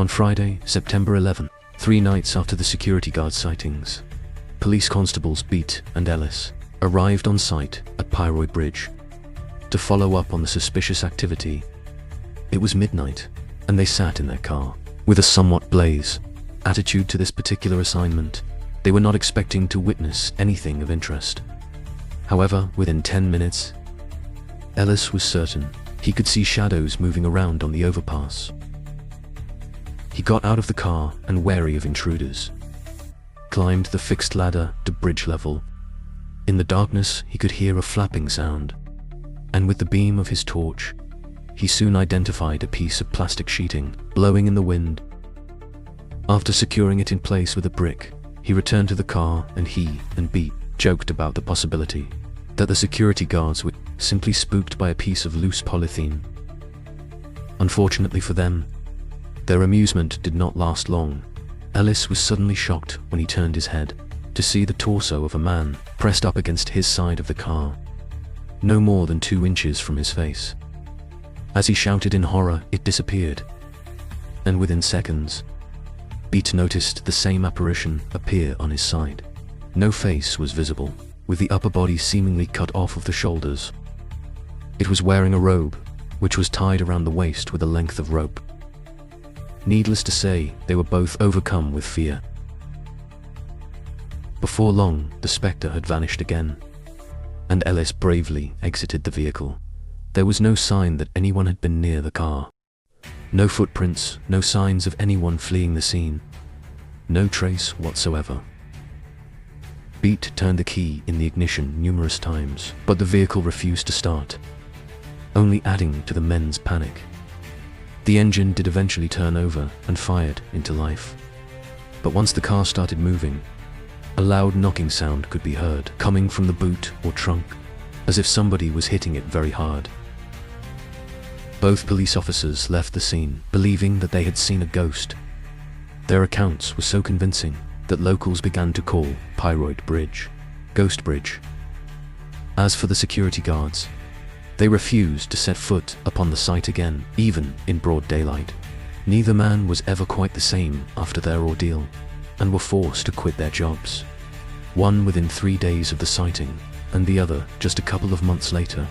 On Friday, September 11, 3 nights after the security guard sightings, police constables Beat and Ellis arrived on site at Pyroid Bridge to follow up on the suspicious activity. It was midnight, and they sat in their car with a somewhat blaze attitude to this particular assignment. They were not expecting to witness anything of interest. However, within 10 minutes, Ellis was certain he could see shadows moving around on the overpass. He got out of the car and, wary of intruders, climbed the fixed ladder to bridge level. In the darkness, he could hear a flapping sound, and with the beam of his torch, he soon identified a piece of plastic sheeting blowing in the wind. After securing it in place with a brick, he returned to the car, and he and Beat joked about the possibility that the security guards were simply spooked by a piece of loose polythene. Unfortunately for them, their amusement did not last long. Ellis was suddenly shocked when he turned his head to see the torso of a man pressed up against his side of the car, no more than 2 inches from his face. As he shouted in horror, it disappeared, and within seconds, Beat noticed the same apparition appear on his side. No face was visible, with the upper body seemingly cut off of the shoulders. It was wearing a robe, which was tied around the waist with a length of rope. Needless to say, they were both overcome with fear. Before long, the spectre had vanished again, and Ellis bravely exited the vehicle. There was no sign that anyone had been near the car. No footprints, no signs of anyone fleeing the scene. No trace whatsoever. Beat turned the key in the ignition numerous times, but the vehicle refused to start, only adding to the men's panic. The engine did eventually turn over and fired into life. But once the car started moving, a loud knocking sound could be heard coming from the boot or trunk, as if somebody was hitting it very hard. Both police officers left the scene, believing that they had seen a ghost. Their accounts were so convincing that locals began to call Pyroid Bridge Ghost Bridge. As for the security guards, they refused to set foot upon the site again, even in broad daylight. Neither man was ever quite the same after their ordeal, and were forced to quit their jobs. One within 3 days of the sighting, and the other just a couple of months later.